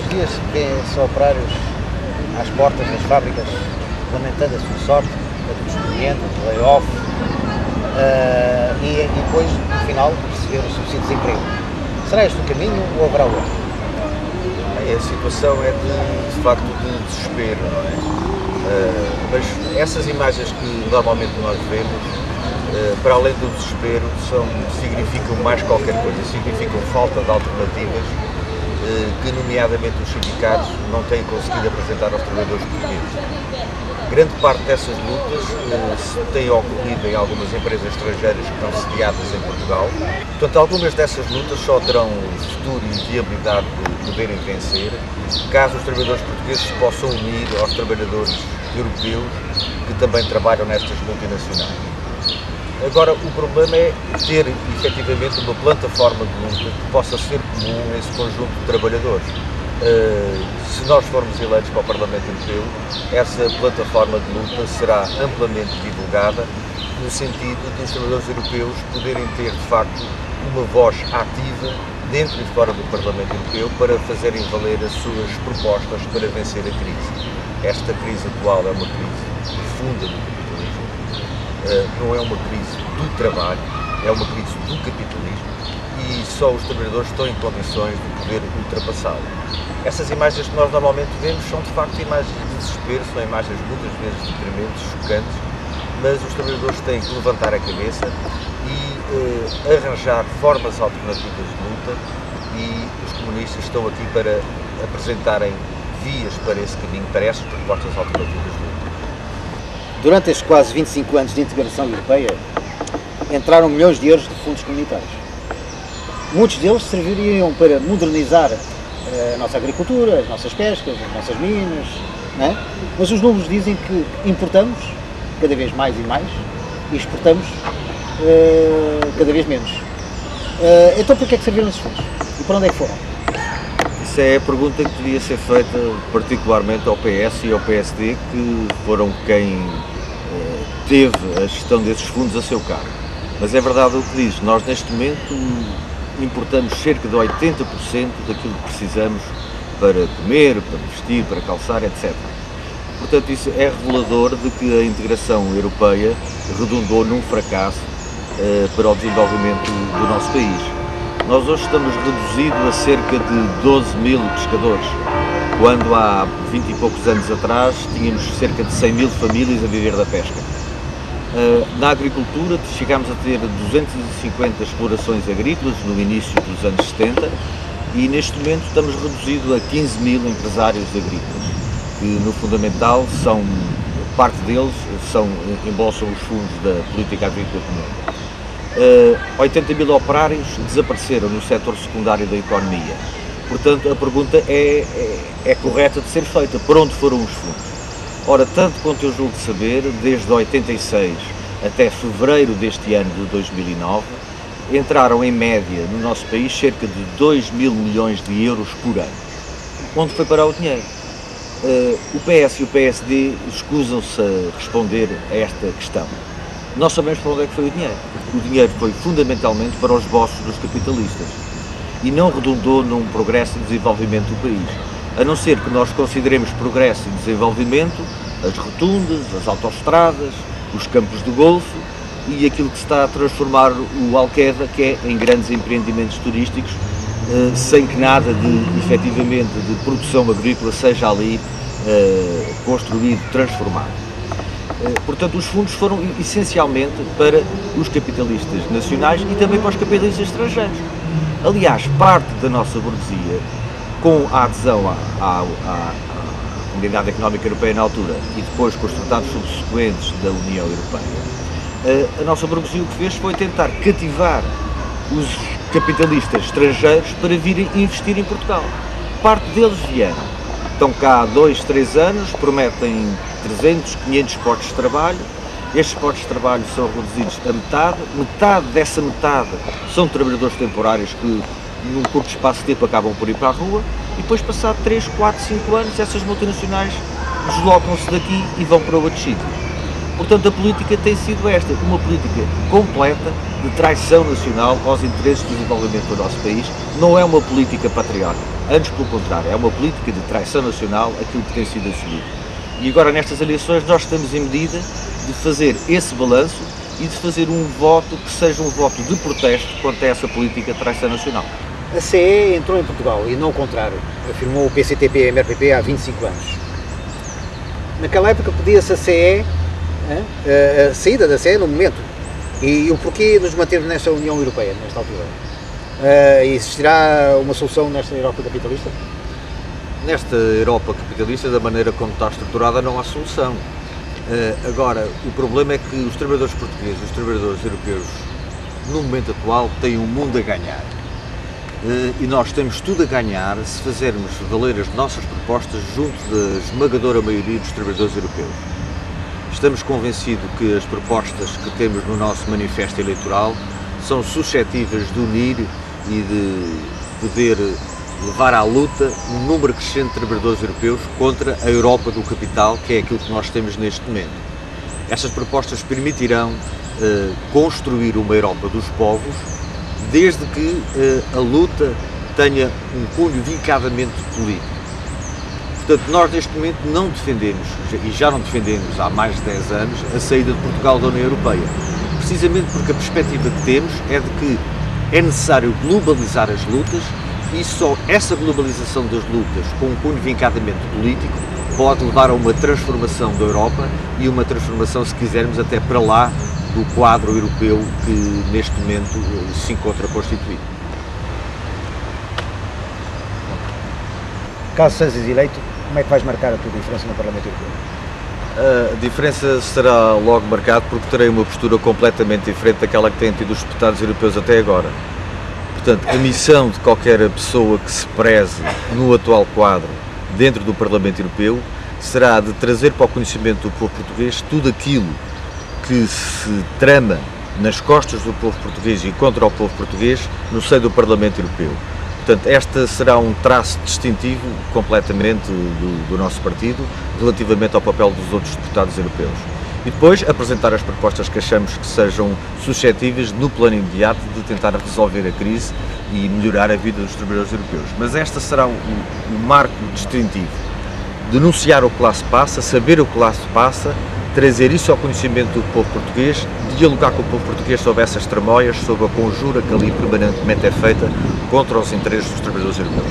dias vêem-se operários às portas das fábricas, lamentando a sua sorte, a do despedimento, do layoff, e depois, no final, receber o subsídio de desemprego. Será este o caminho ou haverá outro? A situação é de facto de desespero, não é? Mas essas imagens que normalmente nós vemos, para além do desespero, significam mais qualquer coisa, significam falta de alternativas que, nomeadamente, os sindicatos não têm conseguido apresentar aos trabalhadores portugueses. Grande parte dessas lutas têm ocorrido em algumas empresas estrangeiras que estão sediadas em Portugal. Portanto, algumas dessas lutas só terão futuro e viabilidade de poderem vencer caso os trabalhadores portugueses se possam unir aos trabalhadores europeus que também trabalham nestas multinacionais. Agora, o problema é ter, efetivamente, uma plataforma de luta que possa ser comum a esse conjunto de trabalhadores. Se nós formos eleitos para o Parlamento Europeu, essa plataforma de luta será amplamente divulgada, no sentido de os trabalhadores europeus poderem ter, de facto, uma voz ativa dentro e fora do Parlamento Europeu para fazerem valer as suas propostas para vencer a crise. Esta crise atual é uma crise profunda do capitalismo, não é uma crise do trabalho, é uma crise do capitalismo e só os trabalhadores estão em condições de poder ultrapassá-lo. Essas imagens que nós normalmente vemos são de facto imagens de desespero, são imagens muitas vezes deprimentes, chocantes, mas os trabalhadores têm que levantar a cabeça e arranjar formas alternativas de luta e os comunistas estão aqui para apresentarem vias para esse caminho, para essas propostas alternativas de luta. Durante estes quase 25 anos de integração europeia, entraram milhões de euros de fundos comunitários. Muitos deles serviriam para modernizar a nossa agricultura, as nossas pescas, as nossas minas, não é? Mas os números dizem que importamos cada vez mais e mais e exportamos cada vez menos. Então, para que é que serviram esses fundos? E para onde é que foram? Isso é a pergunta que devia ser feita particularmente ao PS e ao PSD, que foram quem teve a gestão desses fundos a seu cargo. Mas é verdade o que diz, nós neste momento importamos cerca de 80% daquilo que precisamos para comer, para vestir, para calçar, etc. Portanto, isso é revelador de que a integração europeia redundou num fracasso para o desenvolvimento do nosso país. Nós hoje estamos reduzidos a cerca de 12 mil pescadores, quando há 20 e poucos anos atrás tínhamos cerca de 100 mil famílias a viver da pesca. Na agricultura chegámos a ter 250 explorações agrícolas no início dos anos 70 e neste momento estamos reduzidos a 15 mil empresários agrícolas, que no fundamental são, parte deles embolsam os fundos da política agrícola comum. 80 mil operários desapareceram no setor secundário da economia. Portanto, a pergunta é correta de ser feita, para onde foram os fundos? Ora, tanto quanto eu julgo saber, desde 86 até fevereiro deste ano de 2009, entraram em média no nosso país cerca de 2 mil milhões de euros por ano. Onde foi parar o dinheiro? O PS e o PSD escusam-se a responder a esta questão. Nós sabemos para onde é que foi o dinheiro. O dinheiro foi fundamentalmente para os bolsos dos capitalistas e não redundou num progresso e desenvolvimento do país. A não ser que nós consideremos progresso e desenvolvimento as rotundas, as autoestradas, os campos de golfe e aquilo que se está a transformar o Alqueva, que é em grandes empreendimentos turísticos, sem que nada de, efetivamente, de produção agrícola seja ali construído, transformado. Portanto, os fundos foram essencialmente para os capitalistas nacionais e também para os capitalistas estrangeiros. Aliás, parte da nossa burguesia, com a adesão à Comunidade Económica Europeia na altura e depois com os tratados subsequentes da União Europeia, a nossa burguesia o que fez foi tentar cativar os capitalistas estrangeiros para virem investir em Portugal. Parte deles vieram, estão cá há 2, 3 anos, prometem 300, 500 postos de trabalho. Estes postos de trabalho são reduzidos a metade dessa metade são trabalhadores temporários que num curto espaço de tempo acabam por ir para a rua e depois, passado 3, 4, 5 anos, essas multinacionais deslocam-se daqui e vão para outros sítios. Portanto, a política tem sido esta, uma política completa de traição nacional aos interesses do desenvolvimento do nosso país. Não é uma política patriótica, antes pelo contrário, é uma política de traição nacional, aquilo que tem sido assumido. E agora, nestas eleições, nós estamos em medida de fazer esse balanço e de fazer um voto que seja um voto de protesto contra essa política de traição nacional. A CE entrou em Portugal e não o contrário, afirmou o PCTP-MRPP há 25 anos. Naquela época pedia-se a CE, a saída da CE no momento, e o porquê nos mantermos nesta União Europeia, nesta altura. Existirá uma solução nesta Europa capitalista? Nesta Europa capitalista, da maneira como está estruturada, não há solução. Agora, o problema é que os trabalhadores portugueses, os trabalhadores europeus, no momento atual, têm um mundo a ganhar. E nós temos tudo a ganhar se fazermos valer as nossas propostas junto da esmagadora maioria dos trabalhadores europeus. Estamos convencidos que as propostas que temos no nosso manifesto eleitoral são suscetíveis de unir e de poder levar à luta um número crescente de trabalhadores europeus contra a Europa do capital, que é aquilo que nós temos neste momento. Estas propostas permitirão construir uma Europa dos povos, desde que a luta tenha um cunho vincadamente político. Portanto, nós neste momento não defendemos, e já não defendemos há mais de 10 anos, a saída de Portugal da União Europeia, precisamente porque a perspectiva que temos é de que é necessário globalizar as lutas e só essa globalização das lutas, com um cunho vincadamente político, pode levar a uma transformação da Europa e uma transformação, se quisermos, até para lá do quadro europeu que neste momento se encontra constituído. Caso sejas eleito, como é que vais marcar a tua diferença no Parlamento Europeu? A diferença será logo marcada porque terei uma postura completamente diferente daquela que têm tido os deputados europeus até agora. Portanto, a missão de qualquer pessoa que se preze no atual quadro dentro do Parlamento Europeu será de trazer para o conhecimento do povo português tudo aquilo que se trama nas costas do povo português e contra o povo português no seio do Parlamento Europeu. Portanto, esta será um traço distintivo completamente do nosso partido relativamente ao papel dos outros deputados europeus. E depois apresentar as propostas que achamos que sejam suscetíveis, no plano imediato, de tentar resolver a crise e melhorar a vida dos trabalhadores europeus. Mas esta será um marco distintivo. Denunciar o que lá se passa, saber o que lá se passa, trazer isso ao conhecimento do povo português, dialogar com o povo português sobre essas tramóias, sobre a conjura que ali permanentemente é feita contra os interesses dos trabalhadores europeus.